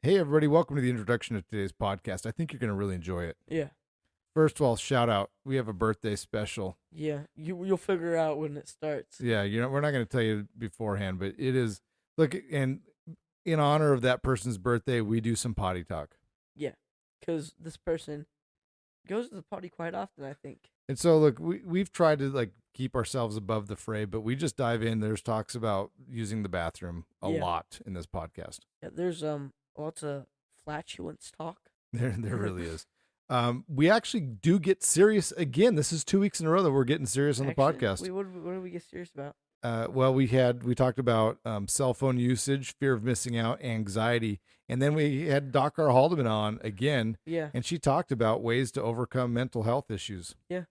Hey, everybody, welcome to the introduction of today's podcast. I think you're going to really enjoy it. Yeah, First of all, shout out. We have a birthday special. yeah. You'll figure out when it starts. Yeah, we're not going to tell you beforehand, but it is, look, and in honor of that person's birthday, we do some potty talk. Yeah, because this person goes to the party quite often. I think. And so, look, we've tried to keep ourselves above the fray, but we just dive in. There's talks about using the bathroom a Yeah. lot in this podcast. Yeah, there's lots of flatulence talk. There really is. We actually do get serious again. This is 2 weeks in a row that we're getting serious on the podcast. What did we get serious about? Well, we talked about cell phone usage, fear of missing out, anxiety, and then we had Dr. Haldeman on again, Yeah, and she talked about ways to overcome mental health issues. Yeah.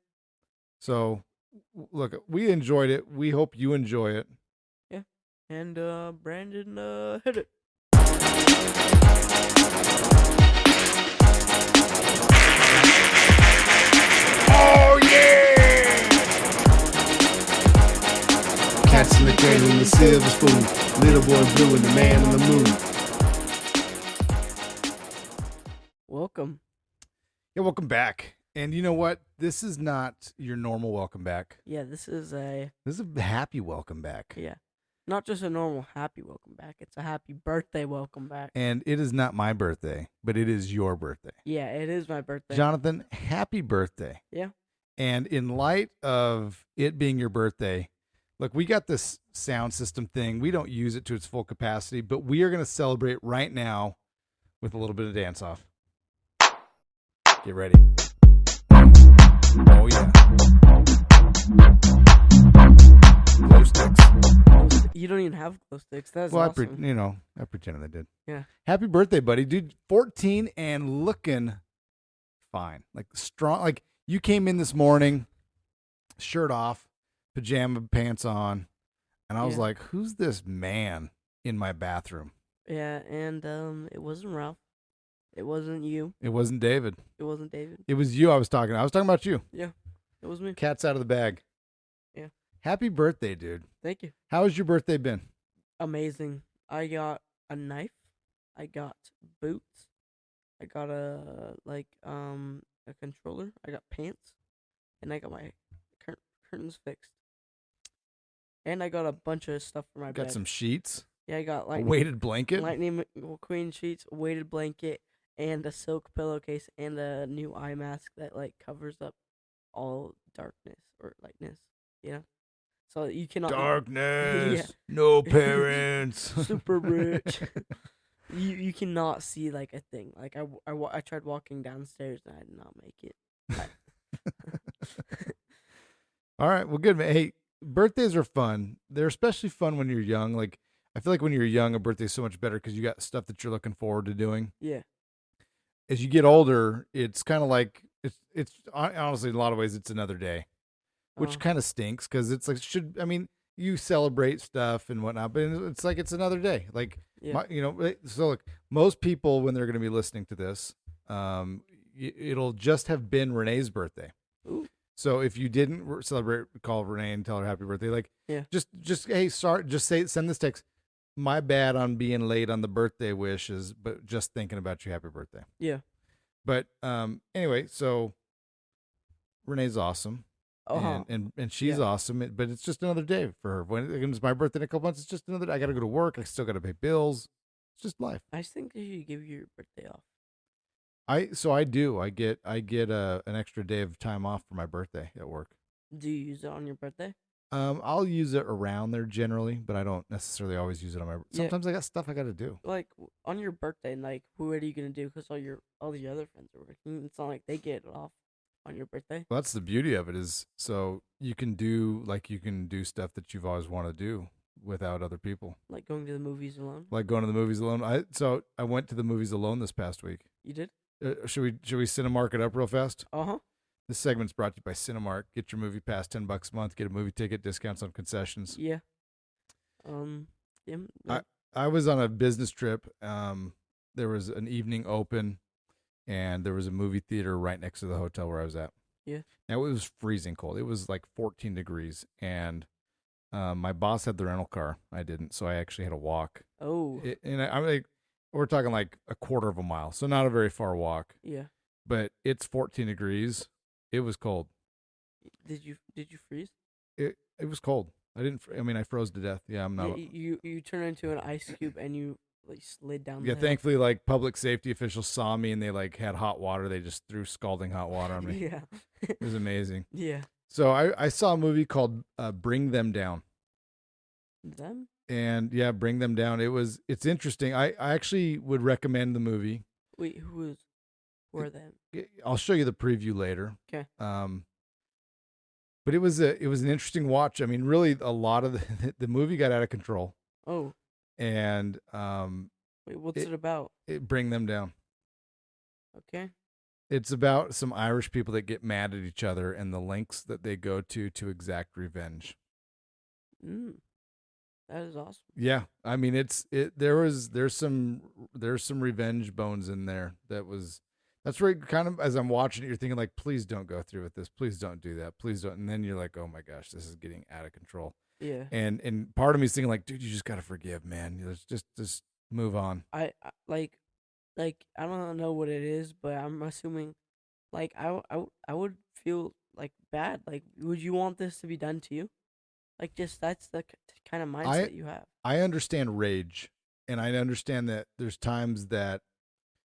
So, look, we enjoyed it. We hope you enjoy it. and Brandon hit it. Oh yeah! Cats in the cradle and the silver spoon. Little boy blue and the man on the moon. Welcome. Yeah, welcome back. And you know what? This is not your normal welcome back. Yeah, this is a happy welcome back. not just a normal happy welcome back. It's a happy birthday welcome back. And it is not my birthday, but it is your birthday. Yeah, it is my birthday. Jonathan, happy birthday. Yeah. And in light of it being your birthday, look, we got this sound system thing. We don't use it to its full capacity, but we are going to celebrate right now with a little bit of dance off. Get ready. Oh, yeah. Glow sticks. You don't even have glow sticks. That's Well, awesome. I pretended I did. Yeah. Happy birthday, buddy. Dude, 14 and looking fine. Like strong. Like you came in this morning, shirt off, pajama pants on, and I was Yeah. like, who's this man in my bathroom? Yeah, and it wasn't Ralph. It wasn't you. It wasn't David. It wasn't David. It was you I was talking about you. It was me. Cat's out of the bag. Yeah. Happy birthday, dude. Thank you. How has your birthday been? Amazing. I got a knife. I got boots. I got a controller. I got pants, and I got my curtains fixed. And I got a bunch of stuff for my bed. Got some sheets, Yeah, I got a weighted blanket. Lightning McQueen sheets, a weighted blanket, and a silk pillowcase, and a new eye mask that covers up all darkness or lightness. Yeah, so you cannot Darkness. Yeah. No parents. super rich. You cannot see a thing. I tried walking downstairs and I did not make it. All right. Well, good, man. Hey, birthdays are fun. They're especially fun when you're young. Like, I feel like when you're young, a birthday's so much better because you got stuff that you're looking forward to doing. Yeah, As you get older, it's kind of like, it's honestly, in a lot of ways, it's another day, which kind of stinks because it's like, you celebrate stuff and whatnot, but it's like, it's another day. Like, yeah, so look, most people, when they're going to be listening to this, it'll just have been Renee's birthday. Ooh. So if you didn't celebrate, call Renee and tell her happy birthday. Yeah. Just hey, sorry, just send this text. My bad on being late on the birthday wishes, but just thinking about you, happy birthday. Yeah. But anyway, so Renee's awesome. Uh-huh. And she's Yeah. awesome, but it's just another day for her. When it's my birthday in a couple months, it's just another day. I got to go to work. I still got to pay bills. It's just life. I just think you should give your birthday off. I do. I get an extra day of time off for my birthday at work. Do you use it on your birthday? I'll use it around there generally, but I don't necessarily always use it on my. Sometimes I got stuff I got to do. On your birthday, who are you gonna do? Because all the other friends are working. It's not like they get it off on your birthday. Well, that's the beauty of it is so you can do stuff that you've always wanted to do without other people. Like going to the movies alone. Like going to the movies alone. I went to the movies alone this past week. You did? Should we Cinemark it up real fast? Uh-huh. This segment's brought to you by Cinemark. Get your movie pass, $10 a month. Get a movie ticket, discounts on concessions. Yeah. Yeah. I was on a business trip. There was an evening open, and there was a movie theater right next to the hotel where I was at. Yeah. Now it was freezing cold. It was like 14 degrees, and my boss had the rental car. I didn't, so I actually had to walk. Oh. I'm like, we're talking like a quarter of a mile, so not a very far walk. Yeah. But it's 14 degrees. It was cold. Did you freeze? It was cold. I mean, I froze to death. Yeah, I'm not. You turn into an ice cube and you like slid down. Yeah, the thankfully, like public safety officials saw me and they like had hot water. They just threw scalding hot water on me. Yeah. It was amazing. Yeah. So I saw a movie called Bring Them Down. Them? And yeah, Bring Them Down. It's interesting. I actually would recommend the movie. Wait, who are them? I'll show you the preview later. Okay. But it was an interesting watch. I mean, really, a lot of the movie got out of control. Oh. And Wait, what's it about? It Bring Them Down. Okay. It's about some Irish people that get mad at each other and the lengths that they go to exact revenge. That is awesome. Yeah, I mean, there's some revenge bones in there. That's where kind of, as I'm watching it, you're thinking like, please don't go through with this. Please don't do that. Please don't. And then you're like, oh my gosh, this is getting out of control. Yeah. And part of me is thinking like, dude, you just gotta forgive, man. Just move on. I like I don't know what it is, but I'm assuming like I would feel like bad. Like, would you want this to be done to you? Like, just that's the kind of mindset you have. I understand rage, and I understand that there's times that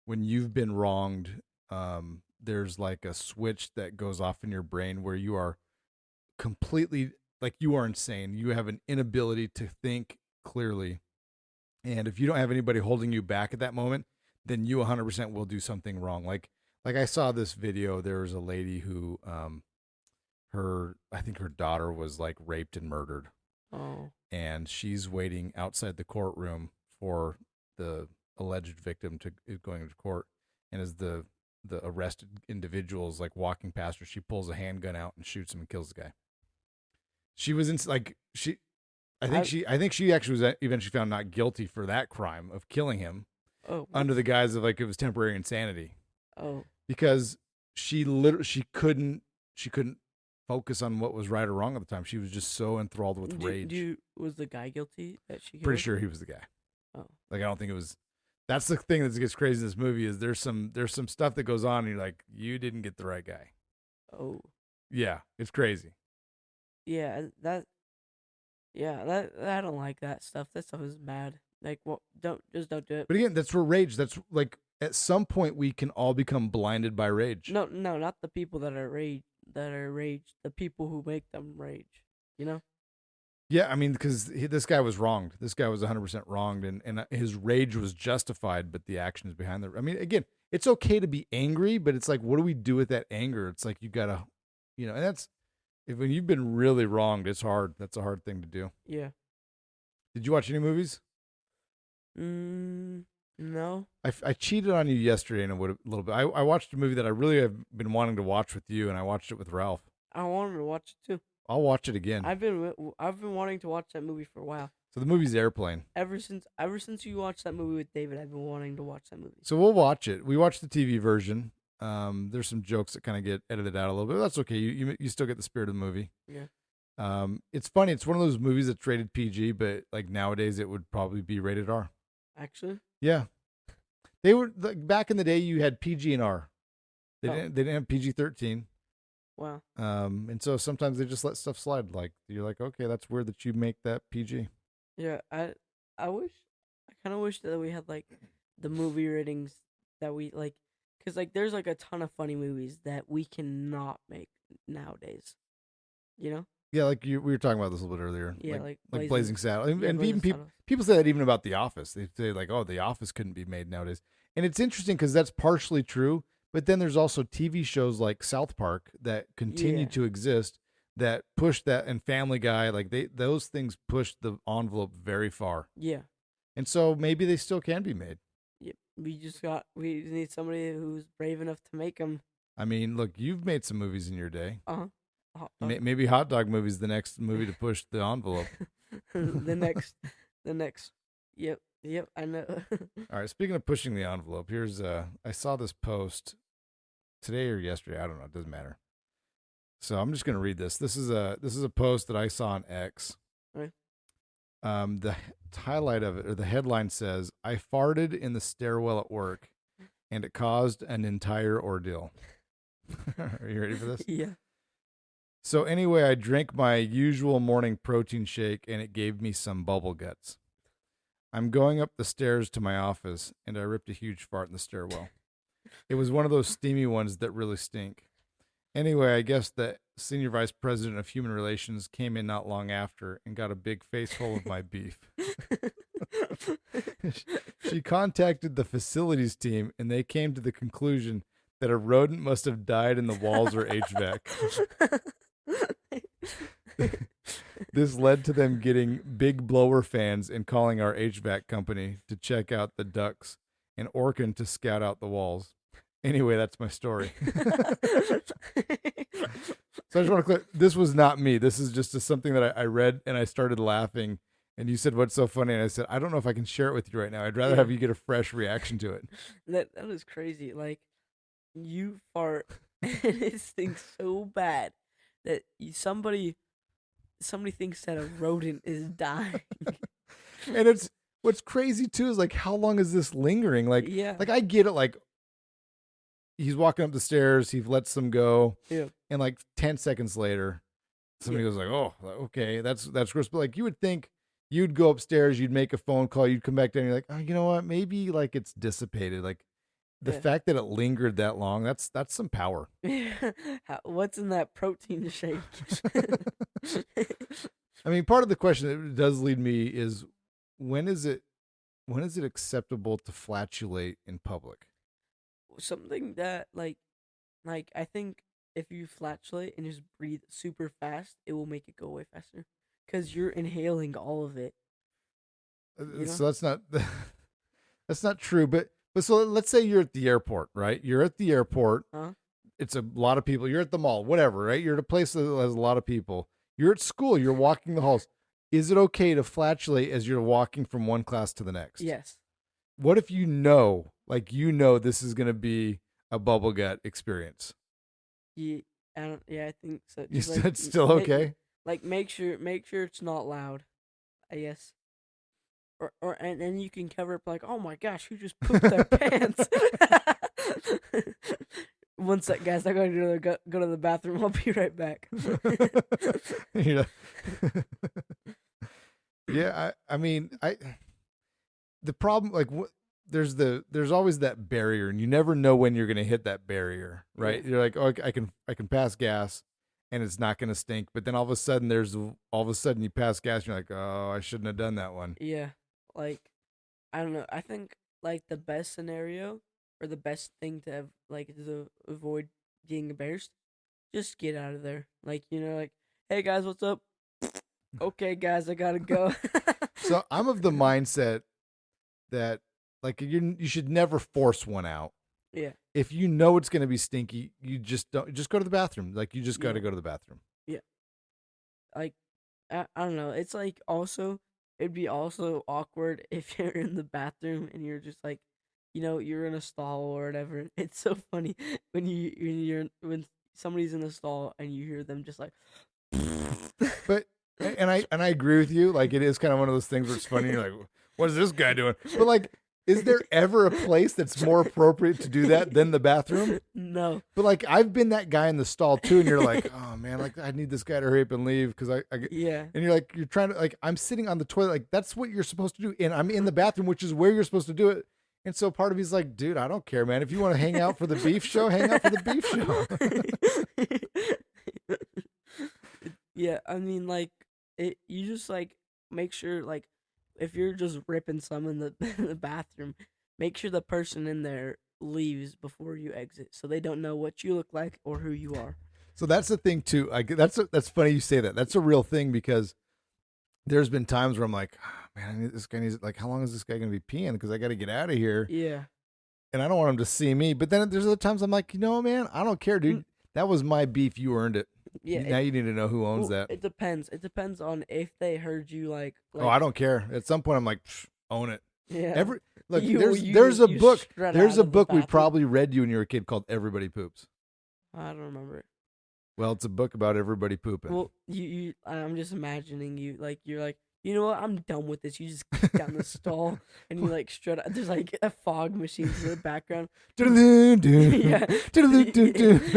when you've been wronged, there's like a switch that goes off in your brain where you are completely, like, you are insane. You have an inability to think clearly. And if you don't have anybody holding you back at that moment, then you 100% will do something wrong. Like I saw this video, there was a lady who, I think her daughter was like raped and murdered. Oh. And she's waiting outside the courtroom for the alleged victim to going to court. And as the arrested individual is like walking past her, she pulls a handgun out and shoots him and kills the guy. She was in like I think she actually was eventually found not guilty for that crime of killing him. Oh. Under the guise of like it was temporary insanity. Oh. Because she couldn't focus on what was right or wrong at the time. She was just so enthralled with rage. Was the guy guilty that she killed? Pretty sure he was the guy. Oh. Like, I don't think it was. That's the thing that gets crazy in this movie is there's some stuff that goes on and you're like, you didn't get the right guy. Oh. Yeah, it's crazy. Yeah, that I don't like that stuff. That stuff is bad. Like, well, don't do it. But again, that's where rage. That's like at some point we can all become blinded by rage. No, not the people that are rage. The people who make them rage. You know. Yeah, I mean, because this guy was wronged. This guy was 100% wronged, and his rage was justified, but the actions behind the. I mean, again, it's okay to be angry, but it's like, what do we do with that anger? It's like you gotta, and that's when you've been really wronged. It's hard. That's a hard thing to do. Yeah. Did you watch any movies? No. I cheated on you yesterday in a little bit. I watched a movie that I really have been wanting to watch with you, and I watched it with Ralph. I wanted to watch it too. I'll watch it again. I've been wanting to watch that movie for a while. So the movie's Airplane. Ever since you watched that movie with David, I've been wanting to watch that movie. So we'll watch it. We watched the TV version. There's some jokes that kind of get edited out a little bit. But that's okay. You still get the spirit of the movie. Yeah. It's funny. It's one of those movies that's rated PG, but like nowadays it would probably be rated R. Actually. Yeah. They were back in the day. You had PG and R. They didn't have PG-13. Wow. And so sometimes they just let stuff slide. Like you're like, okay, that's weird that you make that PG. Yeah, I kind of wish that we had like the movie ratings that we like, cause like there's like a ton of funny movies that we cannot make nowadays. You know? Yeah, like we were talking about this a little bit earlier. Yeah, like Blazing Saddles, and Blazing even people say that even about The Office. They say like, oh, The Office couldn't be made nowadays, and it's interesting because that's partially true. But then there's also TV shows like South Park that continue to exist that push that, and Family Guy, like those things push the envelope very far. Yeah. And so maybe they still can be made. Yeah. We need somebody who's brave enough to make them. I mean, look, you've made some movies in your day. Maybe Hot Dog Movie is the next movie to push the envelope. the next. Yep, I know. All right, speaking of pushing the envelope, here's I saw this post today or yesterday, I don't know, it doesn't matter. So I'm just going to read this. This is a post that I saw on X. Right. The highlight of it, or the headline says, "I farted in the stairwell at work, and it caused an entire ordeal." Are you ready for this? Yeah. So anyway, I drank my usual morning protein shake, and it gave me some bubble guts. I'm going up the stairs to my office, and I ripped a huge fart in the stairwell. It was one of those steamy ones that really stink. Anyway, I guess the senior vice president of human relations came in not long after and got a big face full of my beef. She contacted the facilities team, and they came to the conclusion that a rodent must have died in the walls or HVAC. This led to them getting big blower fans and calling our HVAC company to check out the ducts and Orkin to scout out the walls. Anyway, that's my story. So I just want to clear, this was not me. This is just something that I read and I started laughing. And you said, "What's so funny?" And I said, "I don't know if I can share it with you right now. I'd rather have you get a fresh reaction to it." That is crazy. Like, you fart and it stinks so bad that somebody thinks that a rodent is dying. And it's what's crazy too is like, how long is this lingering? Like, Yeah. like I get it. Like, he's walking up the stairs, he lets them go, Yeah. and like 10 seconds later, somebody goes like, "Oh, okay, that's gross." But like, you would think you'd go upstairs, you'd make a phone call, you'd come back down, and you're like, "Oh, you know what? Maybe like it's dissipated." Like, the Yeah. fact that it lingered that long, that's some power. What's in that protein shake? I mean, part of the question that does lead me is, when is it acceptable to flatulate in public? Something that like I think if you flatulate and just breathe super fast, it will make it go away faster because you're inhaling all of it. You know? So that's not that's not true. But so let's say you're at the airport, right? You're at the airport. Huh? It's a lot of people. You're at the mall, whatever, right? You're at a place that has a lot of people. You're at school. You're walking the halls. Is it okay to flatulate as you're walking from one class to the next? Yes. What if like this is going to be a bubble gut experience? Yeah. I think so. You Just, said like, it's still okay? Like make sure it's not loud. I guess. And then you can cover up like, "Oh my gosh, who just pooped their pants?" One sec, guys. I gotta go to the bathroom. I'll be right back. Yeah, I mean, the problem, like, there's always that barrier, and you never know when you're gonna hit that barrier, right? Yeah. You're like, "Oh, I can pass gas, and it's not gonna stink," but then all of a sudden you pass gas, and you're like, "Oh, I shouldn't have done that one." Yeah, like I don't know. I think like the best scenario or the best thing to have, like to avoid getting embarrassed, just get out of there. Like like, "Hey guys, what's up?" "Okay, guys, I gotta go." So I'm of the mindset that like you should never force one out. Yeah. If you know it's going to be stinky, you just just go to the bathroom. Like, you just got to Yeah. go to the bathroom. Yeah. Like I don't know. It's like also it'd be also awkward if you're in the bathroom and you're just like, you're in a stall or whatever. It's so funny when somebody's in a stall and you hear them just like. But and I agree with you. Like, it is kind of one of those things where it's funny. You're like, "What is this guy doing?" But like, is there ever a place that's more appropriate to do that than the bathroom? No. But like, I've been that guy in the stall too, and you're like, "Oh man, like I need this guy to hurry up and leave because I Yeah. And you're like, you're trying to, like, I'm sitting on the toilet, like that's what you're supposed to do, and I'm in the bathroom, which is where you're supposed to do it. And so part of me's like, "Dude, I don't care, man. If you want to hang out for the beef show, hang out for the beef show." Yeah, I mean, like you just like make sure, like, if you're just ripping some in the in the bathroom, make sure the person in there leaves before you exit, so they don't know what you look like or who you are. So that's the thing too. That's funny you say that. That's a real thing, because there's been times where I'm like, "Oh, man, this guy needs, like, how long is this guy going to be peeing? Because I got to get out of here, Yeah. and I don't want him to see me." But then there's other times I'm like, man, I don't care, dude. That was my beef. You earned it. Yeah. Now you need to know who owns Well, that. It depends. It depends on if they heard you like Oh, I don't care. At some point, I'm like, own it. yeah. Look, You- there's a you book. strut There's out a of the book we bathroom. probably read you when you were a kid called Everybody Poops. I don't remember it. Well, it's a book about everybody pooping. Well, I'm just imagining you like you're like, you know what? I'm done with this. You just kick down the stall and you like strut out. There's like a fog machine in the background. Yeah.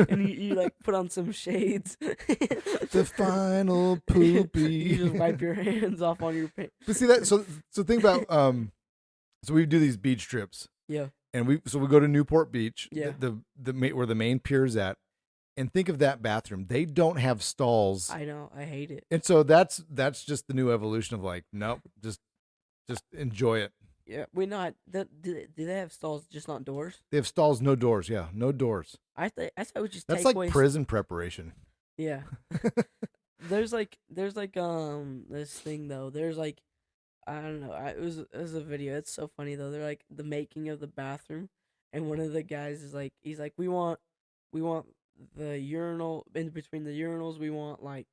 And you like put on some shades. The final poopy. You just wipe your hands off on your pants. But see that, so think about so we do these beach trips. Yeah. And we go to Newport Beach, Yeah. where the main pier's at, and think of that bathroom. They don't have stalls. I know. I hate it. And so that's just the new evolution of like, nope, just enjoy it. Yeah. We not. Do they have stalls, just not doors? They have stalls, no doors. Yeah, no doors. I thought we just That's take like away prison preparation. Yeah. there's like this thing though. There's like I don't know. It was a video. It's so funny though. They're like the making of the bathroom, and one of the guys is like, he's like, we want the urinal in between the urinals. We want like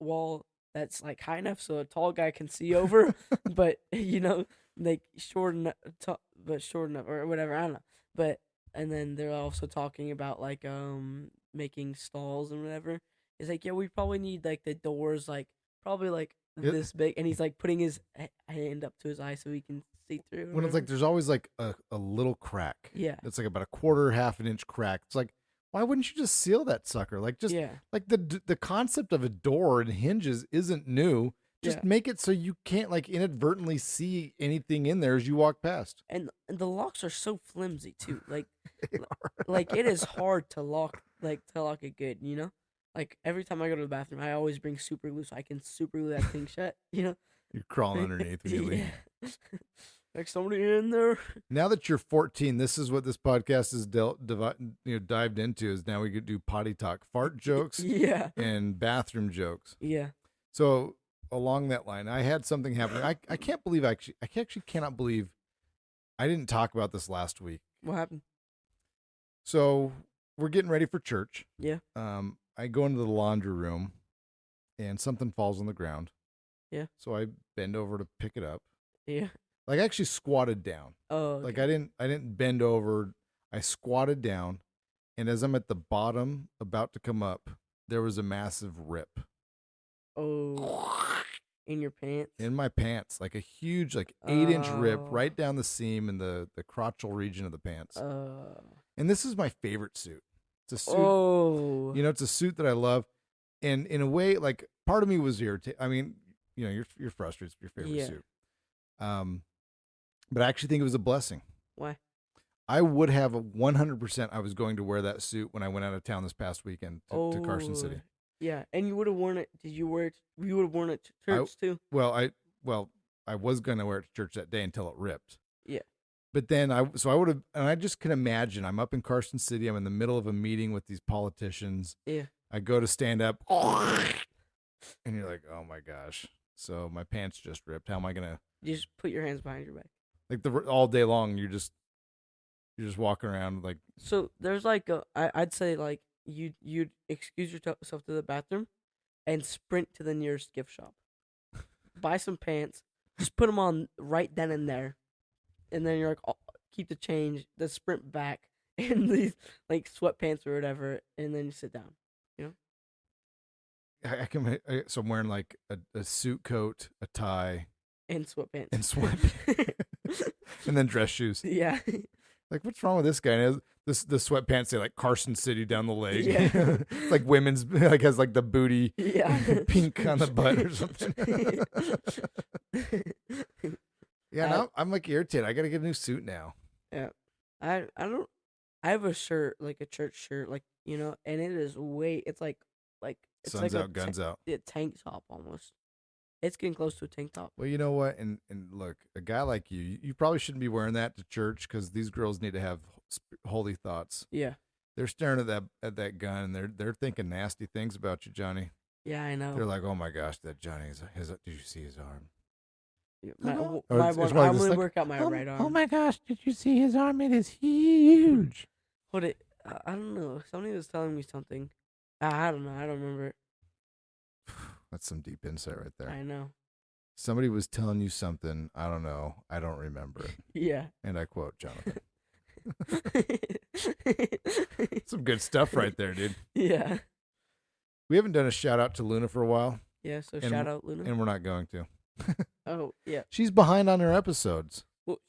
wall that's like high enough so a tall guy can see over, but like short enough, but short enough or whatever. I don't know. But and then they're also talking about like making stalls and whatever. It's like, yeah, we probably need like the doors like probably like this big, and he's like putting his hand up to his eye so he can see through. When it's like there's always like a little crack. Yeah. It's like about a quarter, half an inch crack. It's like, why wouldn't you just seal that sucker? Like just like the concept of a door and hinges isn't new. Just make it so you can't like inadvertently see anything in there as you walk past. And the locks are so flimsy too. Like like it is hard to lock it good, Like every time I go to the bathroom, I always bring super glue so I can super glue that thing shut, You're crawling underneath when you leave. Like somebody in there. Now that you're 14, this is what this podcast is dived into. Is now we could do potty talk, fart jokes, and bathroom jokes. Yeah. So along that line, I had something happen. I can't believe I actually cannot believe I didn't talk about this last week. What happened? So we're getting ready for church. Yeah. I go into the laundry room, and something falls on the ground. Yeah. So I bend over to pick it up. Yeah. Like I actually squatted down. Oh. Okay. Like I didn't bend over. I squatted down, and as I'm at the bottom, about to come up, there was a massive rip. Oh. In your pants? In my pants, like a huge, like 8-inch rip right down the seam in the crotchal region of the pants. And this is my favorite suit. It's a suit. Oh. It's a suit that I love, and in a way, like part of me was irritated. I mean, you're frustrated with your favorite suit. But I actually think it was a blessing. Why? I would have 100%. I was going to wear that suit when I went out of town this past weekend to Carson City. Yeah, and you would have worn it. Did you wear it? You would have worn it to church too. Well, I was going to wear it to church that day until it ripped. Yeah. But then I would have, and I just can imagine. I'm up in Carson City. I'm in the middle of a meeting with these politicians. Yeah. I go to stand up, and you're like, oh my gosh. So my pants just ripped. How am I gonna? You just put your hands behind your back. Like all day long, you're just walking around like. So there's like I'd say like you'd excuse yourself to the bathroom, and sprint to the nearest gift shop, buy some pants, just put them on right then and there, and then you're like, oh, keep the change, then sprint back in these like sweatpants or whatever, and then you sit down. So I'm wearing like a suit coat, a tie, and sweatpants, and then dress shoes. Yeah. Like, what's wrong with this guy? And the sweatpants say like Carson City down the leg. Yeah. It's like women's, like has like the booty, pink on the butt or something. Now I'm like irritated. I gotta get a new suit now. Yeah, I don't. I have a shirt, like a church shirt, like and it is it's like it's Sun's like out, guns out. A tank top almost. It's getting close to a tank top. Well, you know what? And look, a guy like you probably shouldn't be wearing that to church because these girls need to have holy thoughts. Yeah. They're staring at that gun and they're thinking nasty things about you, Johnny. Yeah, I know. They're like, oh my gosh, that Johnny did you see his arm? I only work out my right arm. Oh my gosh, did you see his arm? It is huge. I don't know. Somebody was telling me something. I don't know. I don't remember. That's some deep insight right there. I know. Somebody was telling you something. I don't know. I don't remember it. Yeah. And I quote Jonathan. Some good stuff right there, dude. Yeah. We haven't done a shout out to Luna for a while. Yeah, so shout out Luna. And we're not going to. Oh yeah. She's behind on her episodes. Well,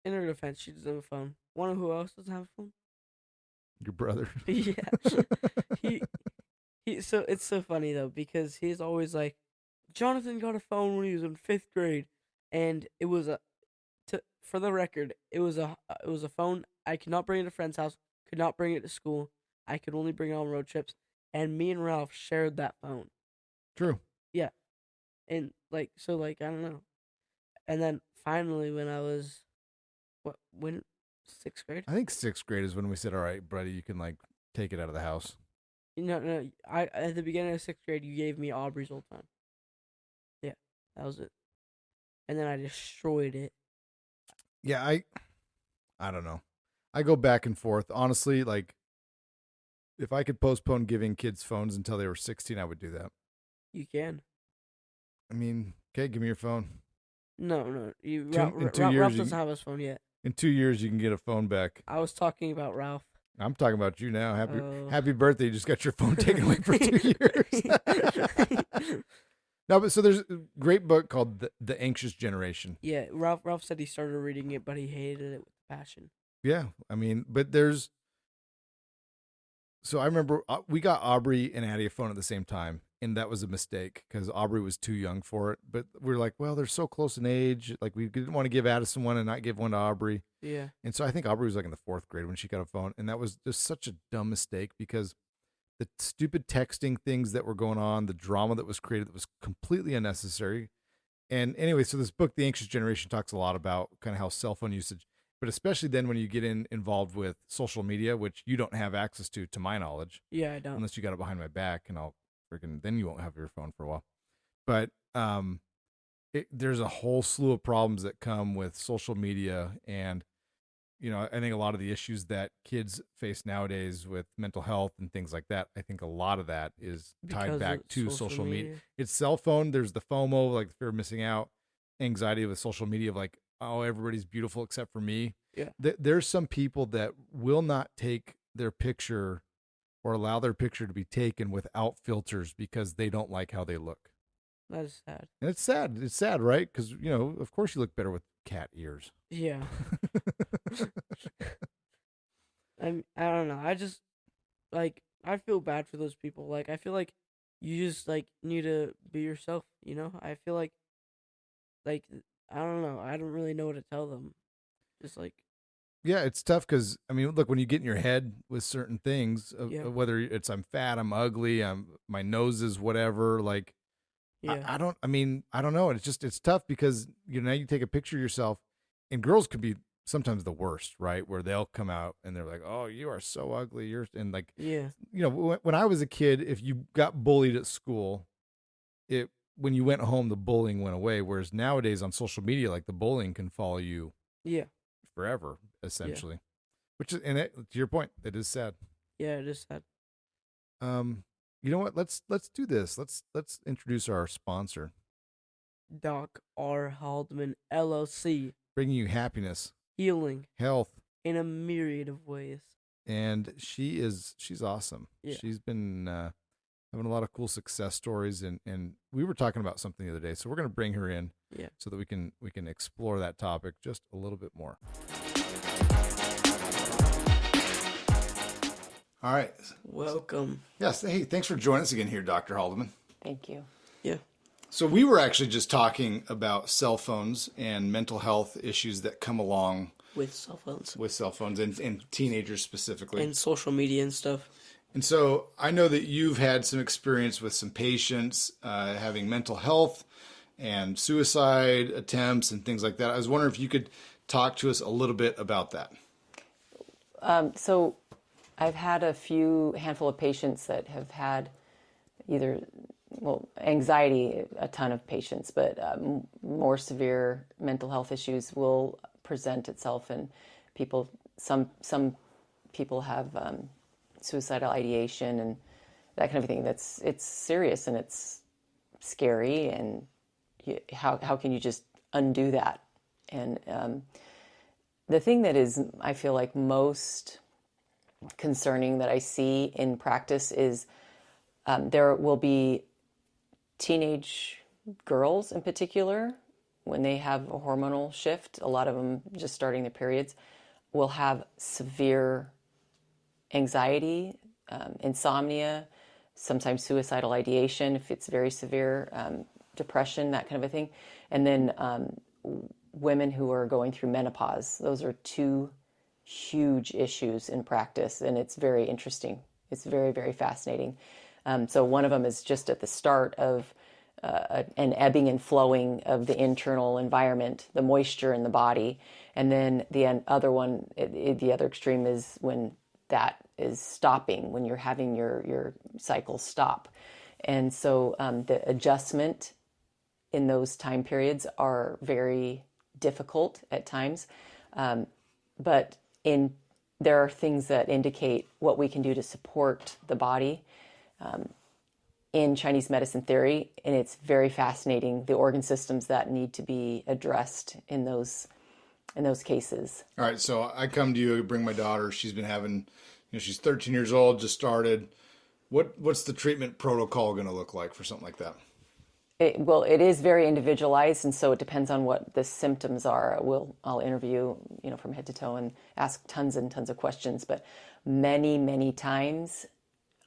in her defense, she doesn't have a phone. Wanna know who else doesn't have a phone? Your brother. Yeah. he so it's so funny though because he's always like, Jonathan got a phone when he was in 5th grade, and it was for the record, it was a phone I could not bring it to a friend's house, could not bring it to school. I could only bring it on road trips, and me and Ralph shared that phone. True. Yeah, and I don't know. And then finally, when I was when 6th grade. I think 6th grade is when we said, all right, buddy, you can like take it out of the house. No, I at the beginning of 6th grade, you gave me Aubrey's old phone. Yeah, that was it. And then I destroyed it. Yeah, I don't know. I go back and forth. Honestly, like if I could postpone giving kids phones until they were 16, I would do that. You can. I mean, okay, give me your phone. No. In Ralph 2 years, doesn't have his phone yet. In 2 years, you can get a phone back. I was talking about Ralph. I'm talking about you now. Oh. Happy birthday. You just got your phone taken away for 2 years. No, but so there's a great book called The Anxious Generation. Yeah, Ralph said he started reading it, but he hated it with passion. Yeah, I mean, but so I remember we got Aubrey and Addie a phone at the same time, and that was a mistake because Aubrey was too young for it. But we were like, well, they're so close in age. Like, we didn't want to give Addison one and not give one to Aubrey. Yeah. And so I think Aubrey was like in the 4th grade when she got a phone. And that was just such a dumb mistake because the stupid texting things that were going on, the drama that was created that was completely unnecessary. And anyway, so this book, The Anxious Generation, talks a lot about kind of how cell phone usage, but especially then when you get involved with social media, which you don't have access to my knowledge. Yeah, I don't. Unless you got it behind my back, and then you won't have your phone for a while. But there's a whole slew of problems that come with social media, and I think a lot of the issues that kids face nowadays with mental health and things like that, I think a lot of that is tied Because back of to social social media. media. It's cell phone. There's the FOMO, like the fear of missing out, anxiety with social media of like, oh, everybody's beautiful except for me. Yeah. There's some people that will not take their picture or allow their picture to be taken without filters because they don't like how they look. That is sad. And it's sad. It's sad, right? Because, of course you look better with cat ears. Yeah. I don't know. I just I feel bad for those people. Like I feel like you just need to be yourself, I feel like I don't know. I don't really know what to tell them. Just Yeah, it's tough because, I mean, look, when you get in your head with certain things, Yeah. whether it's I'm fat, I'm ugly, my nose is whatever, like, yeah. I don't know. It's tough because, now you take a picture of yourself, and girls could be sometimes the worst, right? Where they'll come out and they're like, oh, you are so ugly. And like, Yeah. when I was a kid, if you got bullied at school, when you went home, the bullying went away. Whereas nowadays on social media, like the bullying can follow you Yeah. forever, essentially. Which is, to your point, it is sad. Yeah, it is sad. You know what? Let's do this. Let's introduce our sponsor, Doc R. Haldeman LLC. bringing you happiness, Healing health, in a myriad of ways. and she's awesome. Yeah. She's been having a lot of cool success stories, and we were talking about something the other day, so we're going to bring her in, so that we can explore that topic just a little bit more. All right. Welcome. Yes. Hey, thanks for joining us again here, Dr. Haldeman. Thank you. Yeah. So we were actually just talking about cell phones and mental health issues that come along With cell phones. with cell phones and teenagers specifically. And social media and stuff. And so I know that you've had some experience with some patients having mental health and suicide attempts and things like that. I was wondering if you could talk to us a little bit about that. So I've had a handful of patients that have had either, anxiety, a ton of patients, but more severe mental health issues will present itself, and some people have suicidal ideation and that kind of thing. It's serious and it's scary, and how can you just undo that? And the thing that is, I feel like, most concerning that I see in practice is there will be teenage girls in particular, when they have a hormonal shift, a lot of them just starting their periods, will have severe anxiety, insomnia, sometimes suicidal ideation if it's very severe, depression, that kind of a thing. And then women who are going through menopause. Those are two huge issues in practice, and it's very interesting. It's very, very fascinating. So one of them is just at the start of an ebbing and flowing of the internal environment, the moisture in the body. And then the other one, the other extreme is when that is stopping, when you're having your cycle stop. And so the adjustment in those time periods are very difficult at times. But there are things that indicate what we can do to support the body in Chinese medicine theory, and it's very fascinating, the organ systems that need to be addressed in those cases. All right, so I come to you, bring my daughter. She's been having, she's 13 years old, just started. What's the treatment protocol going to look like for something like that? It is very individualized, and so it depends on what the symptoms are. I'll interview, from head to toe and ask tons and tons of questions, but many, many times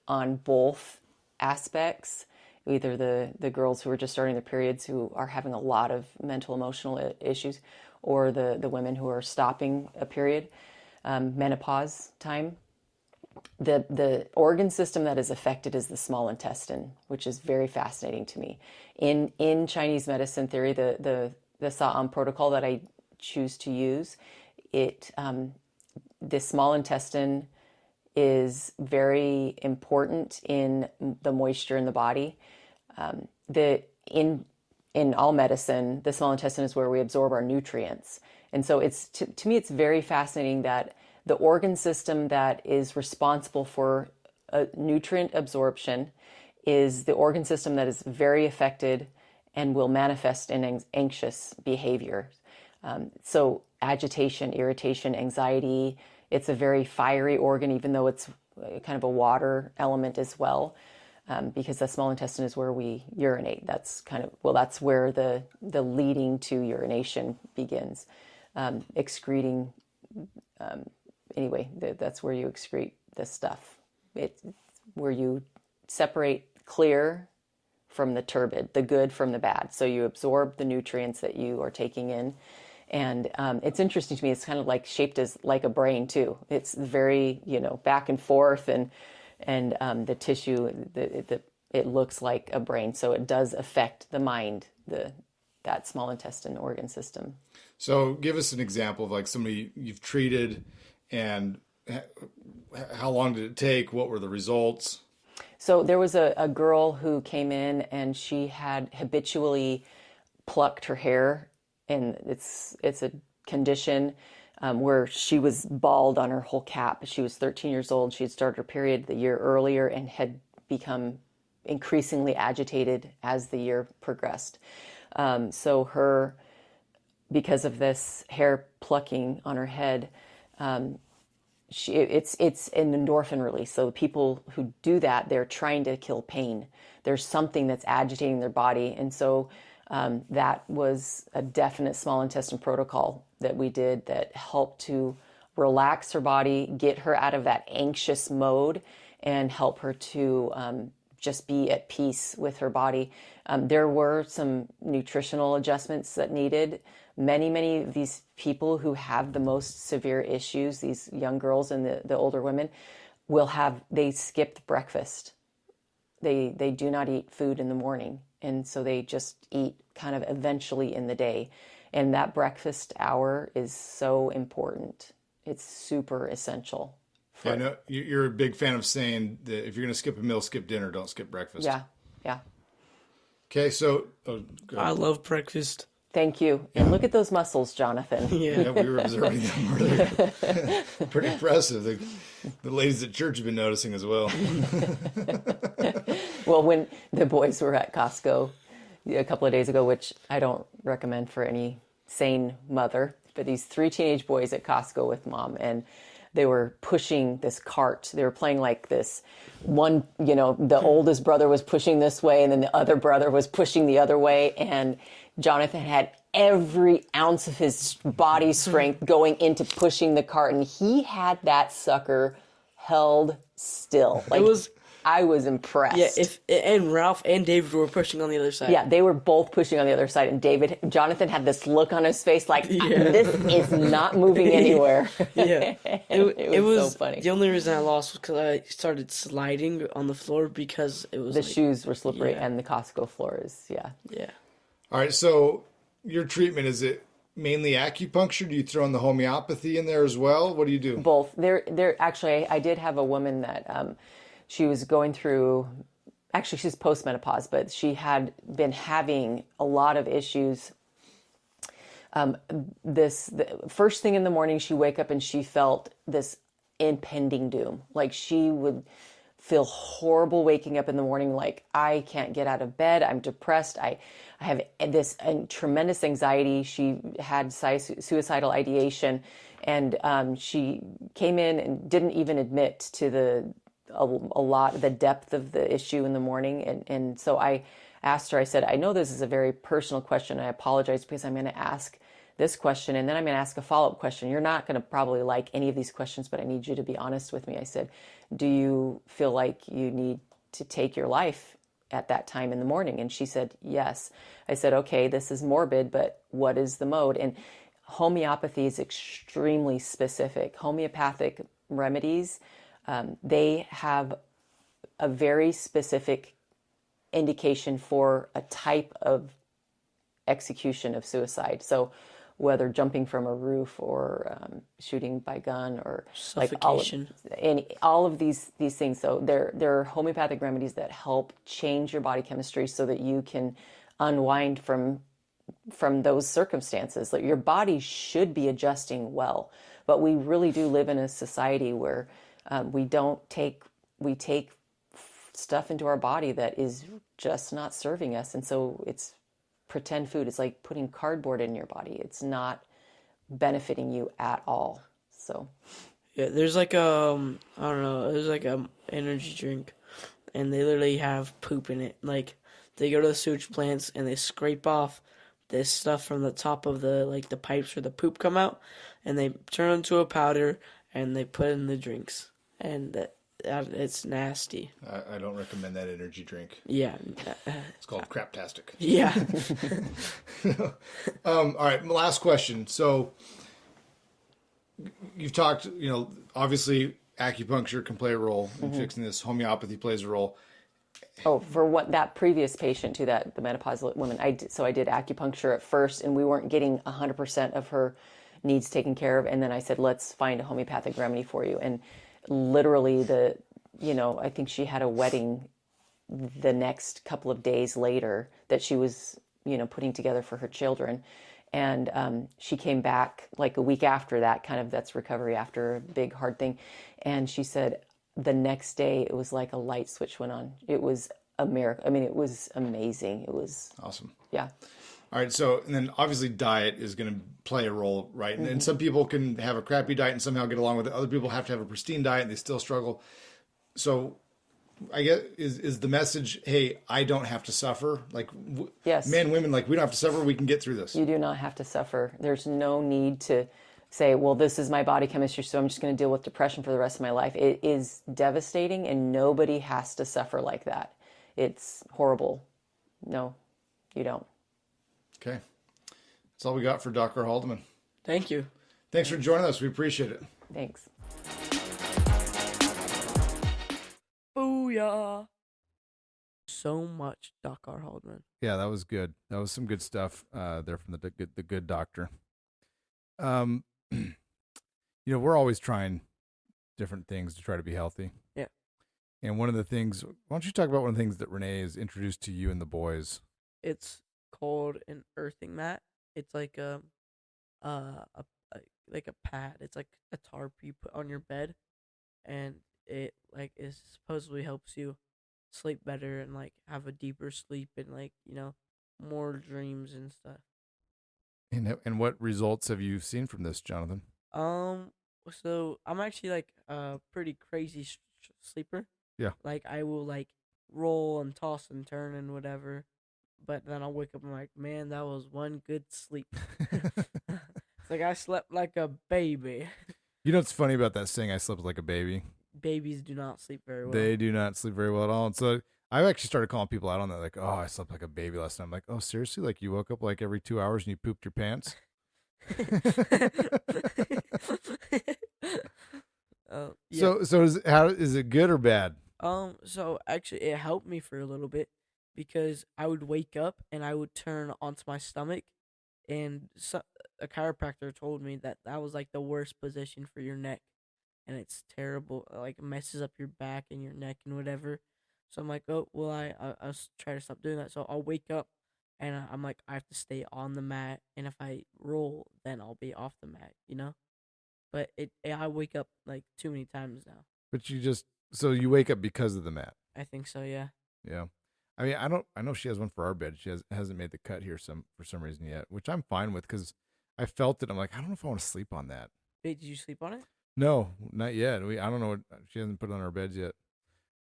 on both aspects, either the girls who are just starting their periods who are having a lot of mental, emotional issues, or the women who are stopping a period, menopause time. The organ system that is affected is the small intestine, which is very fascinating to me. In Chinese medicine theory, the Sa'am protocol that I choose to use, the small intestine is very important in the moisture in the body. In all medicine, the small intestine is where we absorb our nutrients. And so to me, it's very fascinating that the organ system that is responsible for nutrient absorption is the organ system that is very affected and will manifest in anxious behavior. So agitation, irritation, anxiety, it's a very fiery organ, even though it's kind of a water element as well, because the small intestine is where we urinate. That's where the leading to urination begins. Excreting, anyway, that's where you excrete this stuff. It's where you separate clear from the turbid, the good from the bad. So you absorb the nutrients that you are taking in. And it's interesting to me, it's kind of like shaped as like a brain too. It's very, back and forth, and the tissue, it looks like a brain. So it does affect the mind, that small intestine organ system. So give us an example of like somebody you've treated, and how long did it take? What were the results? So there was a girl who came in, and she had habitually plucked her hair, and it's a condition where she was bald on her whole cap. She was 13 years old. She had started her period the year earlier and had become increasingly agitated as the year progressed. Because of this hair plucking on her head, it's an endorphin release. So the people who do that, they're trying to kill pain. There's something that's agitating their body. And so that was a definite small intestine protocol that we did that helped to relax her body, get her out of that anxious mode, and help her to just be at peace with her body. There were some nutritional adjustments that needed. Many of these people who have the most severe issues, these young girls and the older women, they skipped breakfast. They do not eat food in the morning. And so they just eat kind of eventually in the day. And that breakfast hour is so important. It's super essential. I know you're a big fan of saying that if you're going to skip a meal, skip dinner, don't skip breakfast. Yeah. Okay, so I love breakfast. Thank you. And look at those muscles, Jonathan. Yeah, we were observing them earlier. Pretty impressive. The ladies at church have been noticing as well. Well, when the boys were at Costco a couple of days ago, which I don't recommend for any sane mother, but these 3 teenage boys at Costco with mom, and they were pushing this cart. They were playing like this one, the oldest brother was pushing this way and then the other brother was pushing the other way. And Jonathan had every ounce of his body strength going into pushing the cart. And he had that sucker held still. Like, I was impressed. Yeah, and Ralph and David were pushing on the other side. Yeah, they were both pushing on the other side, and Jonathan had this look on his face like, this is not moving anywhere. Yeah, it was so funny. The only reason I lost was because I started sliding on the floor because it was the shoes were slippery and the Costco floor is Yeah. All right, so your treatment, is it mainly acupuncture? Do you throw in the homeopathy in there as well? What do you do? Both. There. Actually, I did have a woman that she was going through. Actually, she's postmenopause, but she had been having a lot of issues. The first thing in the morning, she wake up and she felt this impending doom. Like she would feel horrible waking up in the morning. Like, I can't get out of bed. I'm depressed. I have this tremendous anxiety. She had suicidal ideation, and she came in and didn't even admit to the depth of the issue in the morning. And so I asked her, I said, I know this is a very personal question. I apologize because I'm going to ask this question and then I'm going to ask a follow-up question. You're not going to probably like any of these questions, but I need you to be honest with me. I said, do you feel like you need to take your life at that time in the morning? And she said, yes. I said, okay, this is morbid, but what is the mode? And homeopathy is extremely specific. Homeopathic remedies, they have a very specific indication for a type of execution of suicide. So whether jumping from a roof or shooting by gun or suffocation, all of these things. So there are homeopathic remedies that help change your body chemistry so that you can unwind from those circumstances. Like, your body should be adjusting well, but we really do live in a society where we take stuff into our body that is just not serving us, and so it's pretend food. It's like putting cardboard in your body. It's not benefiting you at all. So yeah, there's like I don't know, there's like a energy drink, and they literally have poop in it. Like, they go to the sewage plants and they scrape off this stuff from the top of the pipes where the poop come out, and they turn it into a powder and they put it in the drinks, and it's nasty. I don't recommend that energy drink. Yeah. It's called craptastic. Yeah. All right, my last question. So you've talked, obviously acupuncture can play a role in fixing this. Homeopathy plays a role. Oh, for what that previous patient to the menopausal woman, I did acupuncture at first, and we weren't getting 100% of her needs taken care of. And then I said, let's find a homeopathic remedy for you. And literally I think she had a wedding the next couple of days later that she was, putting together for her children. And she came back like a week after that, that's recovery after a big hard thing. And she said the next day it was like a light switch went on. It was a miracle. I mean, it was amazing. It was awesome. Yeah. All right. So, and then obviously diet is going to play a role, right? And some people can have a crappy diet and somehow get along with it. Other people have to have a pristine diet and they still struggle. So I guess is the message, hey, I don't have to suffer. Like, yes, men, women, like, we don't have to suffer. We can get through this. You do not have to suffer. There's no need to say, well, this is my body chemistry, so I'm just going to deal with depression for the rest of my life. It is devastating, and nobody has to suffer like that. It's horrible. No, you don't. Okay. That's all we got for Dr. Haldeman. Thank you. Thanks for joining us. We appreciate it. Thanks. Booyah. So much, Dr. Haldeman. Yeah, that was good. That was some good stuff there from the good doctor. We're always trying different things to try to be healthy. Yeah. And one of the things, why don't you talk about one of the things that Renee has introduced to you and the boys? It's called an earthing mat. It's like a pad. It's like a tarp you put on your bed, and it supposedly helps you sleep better and have a deeper sleep and more dreams and stuff. And what results have you seen from this, Jonathan? So I'm actually like a pretty crazy sleeper. Yeah. Like I will like roll and toss and turn and whatever, but then I'll wake up and I'm like, man, that was one good sleep. It's like I slept like a baby. You know what's funny about that saying? I slept like a baby. Babies do not sleep very well. They do not sleep very well at all. And so I actually started calling people out on that, like, oh, I slept like a baby last night. I'm like, oh, seriously? Like you woke up like every 2 hours and you pooped your pants? Yeah. So is it good or bad? So actually, it helped me for a little bit because I would wake up and I would turn onto my stomach, and a chiropractor told me that that was like the worst position for your neck, and it's terrible. Like it messes up your back and your neck and whatever. So I'm like, oh well, I'll try to stop doing that. So I'll wake up, and I'm like, I have to stay on the mat, and if I roll, then I'll be off the mat, you know. But I wake up like too many times now. But so you wake up because of the mat. I think so, yeah. Yeah. I mean, I know she has one for our bed. She hasn't made the cut here for some reason yet, which I'm fine with because I felt it. I'm like, I don't know if I want to sleep on that. Wait, did you sleep on it? No, not yet. I don't know what she hasn't put it on our beds yet.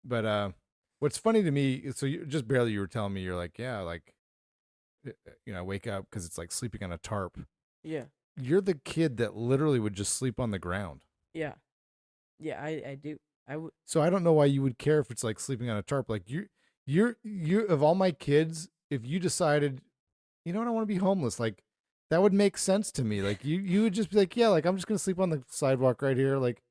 But what's funny to me, so you just barely you were telling me you're like, yeah, like I wake up because it's like sleeping on a tarp. Yeah. You're the kid that literally would just sleep on the ground. Yeah. Yeah, I do. I would. So I don't know why you would care if it's like sleeping on a tarp. Like you of all my kids, if you decided, you know what, I want to be homeless, like that would make sense to me. Like you would just be like, yeah, like I'm just gonna sleep on the sidewalk right here. Like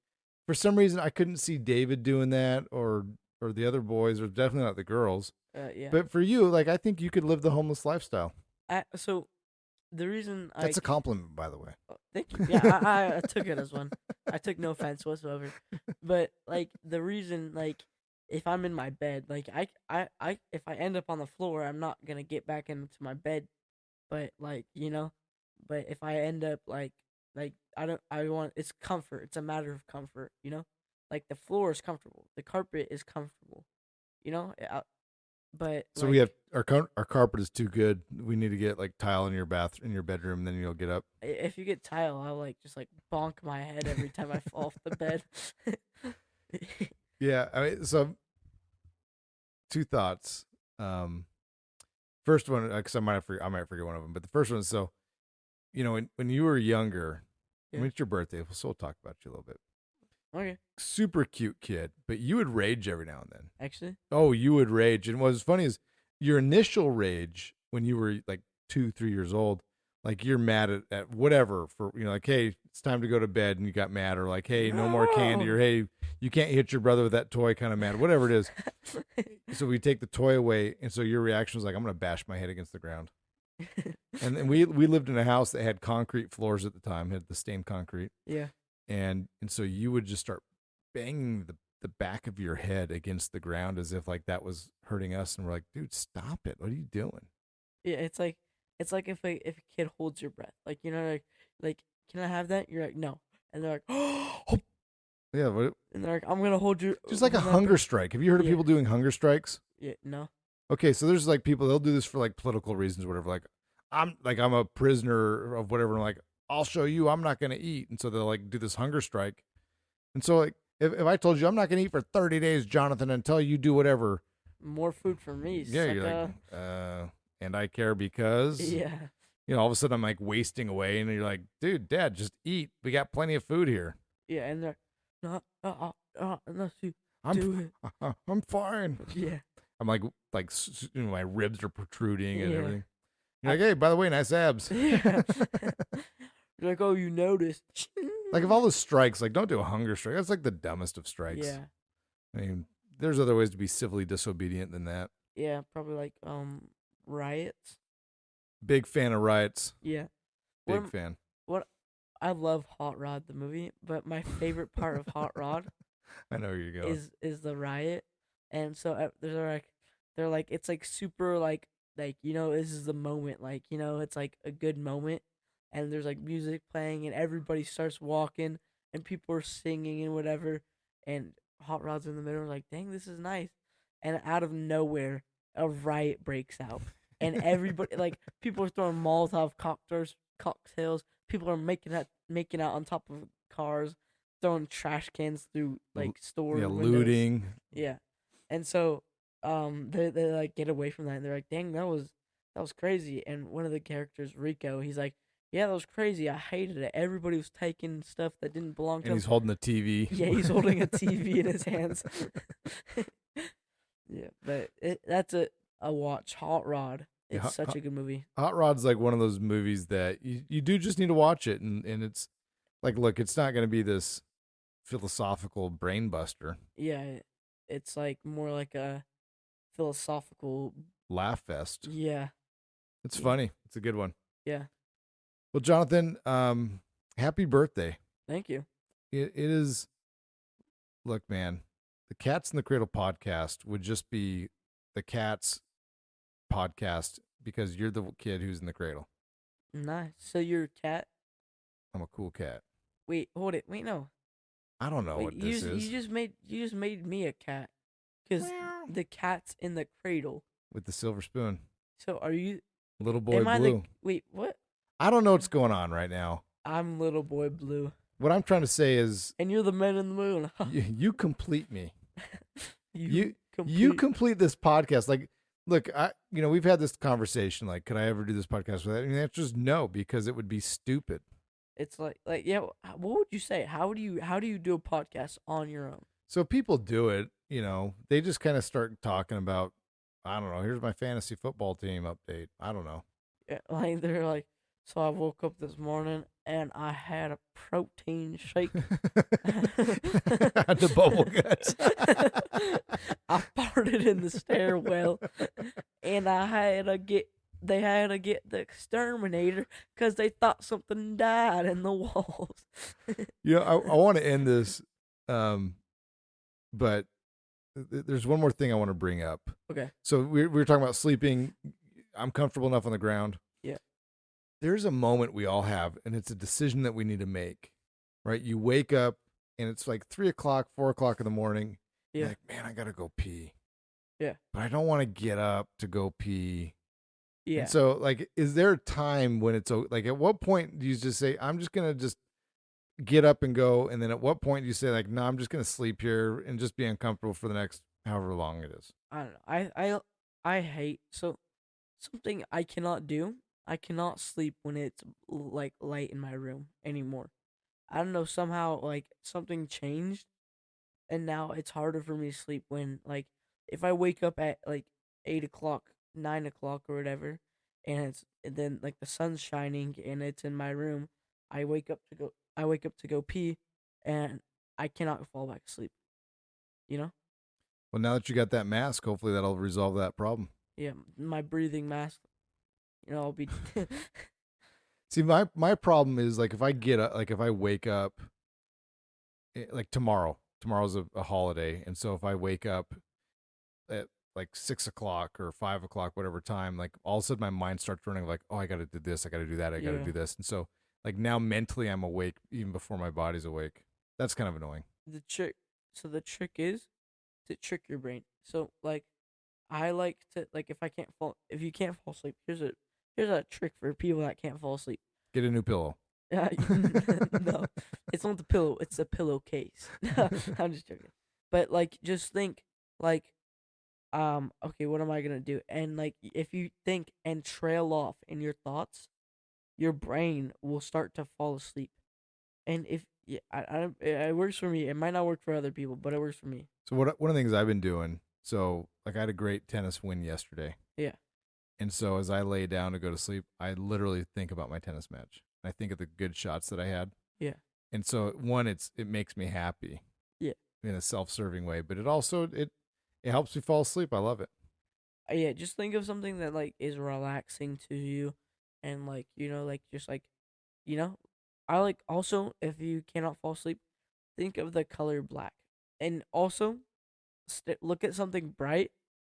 for some reason I couldn't see David doing that or the other boys or definitely not the girls. Yeah. But for you, like I think you could live the homeless lifestyle. So the reason That's a compliment, by the way. thank you. Yeah, I took it as one. I took no offense whatsoever. But like the reason, like if I'm in my bed, like if I end up on the floor, I'm not gonna get back into my bed. But like but if I end up like I want, it's comfort. It's a matter of comfort. Like the floor is comfortable, the carpet is comfortable. You know, but So like, we have our carpet is too good. We need to get like tile in your bedroom, then you'll get up. if you get tile, I'll like just like bonk my head every time I fall off the bed. Yeah, I mean, so two thoughts. First one, because I might forget one of them, but the first one is so, when you were younger, I Yeah. mean, it's your birthday, so we'll talk about you a little bit. Okay, Super cute kid, but you would rage every now and then. actually, Oh, you would rage, and what's funny is your initial rage when you were like 2, 3 years old, like you're mad at whatever for like, hey, it's time to go to bed, and you got mad, or like, hey, no more candy, or hey, you can't hit your brother with that toy, kind of mad, whatever it is. So we take the toy away, and so your reaction was like, I'm gonna bash my head against the ground. And then we lived in a house that had concrete floors at the time, had the stained concrete, yeah, and so you would just start banging the back of your head against the ground as if like that was hurting us, and we're like, dude, stop it, what are you doing? yeah. It's like if a kid holds your breath, like like can I have that? You're like no, and they're like oh, Yeah, and they're like I'm gonna hold you. just like a hunger strike. Have you heard of Yeah. people doing hunger strikes? Yeah, no. Okay, so there's like people, they'll do this for like political reasons or whatever. Like I'm a prisoner of whatever. And I'm like, I'll show you, I'm not gonna eat. And so they'll like do this hunger strike. And so like if I told you I'm not gonna eat for 30 days, Jonathan, until you do whatever. More food for me. Yeah, you're like, and I care because yeah, all of a sudden I'm like wasting away, and you're like, dude, Dad, just eat. We got plenty of food here. yeah, and they're not unless you I'm do it. I'm fine. Yeah, I'm like my ribs are protruding and Yeah. everything. You're like, hey, by the way, nice abs. yeah. You're like, oh, you noticed. Like if all the strikes, like don't do a hunger strike. That's like the dumbest of strikes. Yeah, I mean, there's other ways to be civilly disobedient than that. yeah, probably like riots. Big fan of riots. Yeah, Big What- fan. what I love Hot Rod the movie, but my favorite part of Hot Rod I know where you're going. is the riot, and so they're like it's like super like this is the moment, like it's like a good moment, and there's like music playing and everybody starts walking and people are singing and whatever, and Hot Rod's in the middle, like dang, this is nice, and out of nowhere a riot breaks out, and everybody like people are throwing Molotov cocktails, people are making out on top of cars. throwing trash cans through like store Yeah, windows. looting. Yeah, and so they like get away from that, and they're like, "Dang, that was crazy." And one of the characters, Rico, he's like, "Yeah, that was crazy. I hated it. Everybody was taking stuff that didn't belong to And him." he's holding the TV. Yeah, he's holding a TV in his hands. Yeah, but that's a watch. Hot Rod. Yeah, It's such a good movie. Hot Rod's like one of those movies that you do just need to watch it, and it's like, look, it's not going to be this philosophical brain buster, Yeah, it's like more like a philosophical. laugh fest. Yeah, It's Yeah. funny. It's a good one. yeah. Well, Jonathan, happy birthday. Thank you. It is. Look, man, the Cats in the Cradle podcast would just be the Cats podcast because you're the kid who's in the cradle. Nice. So you're a cat? I'm a cool cat. Wait, hold it. Wait, no. I don't know Wait, what you this just, is. you just made me a cat, because the cat's in the cradle. With the silver spoon. So are you? Little boy Am I blue. wait, what? I don't know what's going on right now. I'm Little Boy Blue, What I'm trying to say is and you're the Man in the Moon. you complete me. You complete- complete this podcast. Like, look, we've had this conversation. Like, could I ever do this podcast with that? And the answer is no, because it would be stupid. It's like yeah. What would you say? How do you do a podcast on your own? So people do it, they just kind of start talking about, I don't know, here's my fantasy football team update. I don't know. Yeah, like they're like, so I woke up this morning and I had a protein shake. The bubble guts. I farted in the stairwell, and they had to get the exterminator because they thought something died in the walls. I want to end this, but there's one more thing I want to bring up. Okay. So we were talking about sleeping. I'm comfortable enough on the ground. Yeah. There's a moment we all have, and it's a decision that we need to make, right? You wake up, and it's like 3 o'clock, 4 o'clock in the morning. Yeah. You're like, man, I got to go pee. Yeah. But I don't want to get up to go pee. Yeah. And so, like, is there a time when it's like, at what point do you just say, I'm just going to just get up and go? And then at what point do you say, like, no, I'm just going to sleep here and just be uncomfortable for the next however long it is? I don't know. I hate something I cannot do. I cannot sleep when it's like light in my room anymore. I don't know, somehow like something changed, and now it's harder for me to sleep when, like, if I wake up at like 8 o'clock, 9 o'clock or whatever, and then like the sun's shining and it's in my room, I wake up to go pee, and I cannot fall back asleep. Well, now that you got that mask, hopefully that'll resolve that problem. Yeah, my breathing mask. I'll be. See, my problem is, like, if I get up, like if I wake up, like tomorrow's a holiday, and so if I wake up at like 6 o'clock or 5 o'clock, whatever time, like all of a sudden my mind starts running, like, oh, I got to do this, I got to do that, I got to Yeah. do this, and so like now mentally I'm awake even before my body's awake. That's kind of annoying. the trick the trick is to trick your brain. So like I like to, like, if you can't fall asleep, here's a trick for people that can't fall asleep. Get a new pillow. No, it's not the pillow, it's the pillowcase. I'm just joking. But like just think like okay, what am I going to do? And like if you think and trail off in your thoughts, your brain will start to fall asleep. And if yeah, it works for me. It might not work for other people, but it works for me. So one of the things I've been doing, so like I had a great tennis win yesterday. Yeah. And so as I lay down to go to sleep, I literally think about my tennis match. I think of the good shots that I had. Yeah. And so one, it makes me happy. Yeah. In a self-serving way, but it also it helps me fall asleep. I love it. Yeah, just think of something that like is relaxing to you, and like like just like I like also, if you cannot fall asleep, think of the color black, and also look at something bright,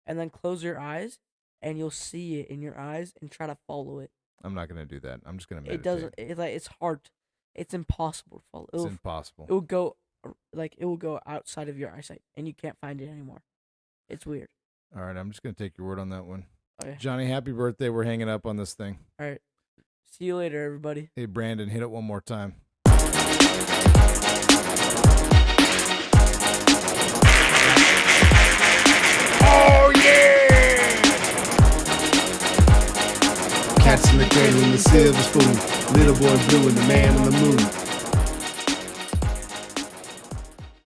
and then close your eyes, and you'll see it in your eyes, and try to follow it. I'm not gonna do that. I'm just gonna meditate. It doesn't. It's hard. It's impossible to follow. It's impossible. It will go it will go outside of your eyesight, and you can't find it anymore. It's weird. All right, I'm just gonna take your word on that one. Okay. Johnny, happy birthday. We're hanging up on this thing. All right. See you later, everybody. Hey, Brandon, hit it one more time. the silver spoon. Little boy blue and the man on the moon.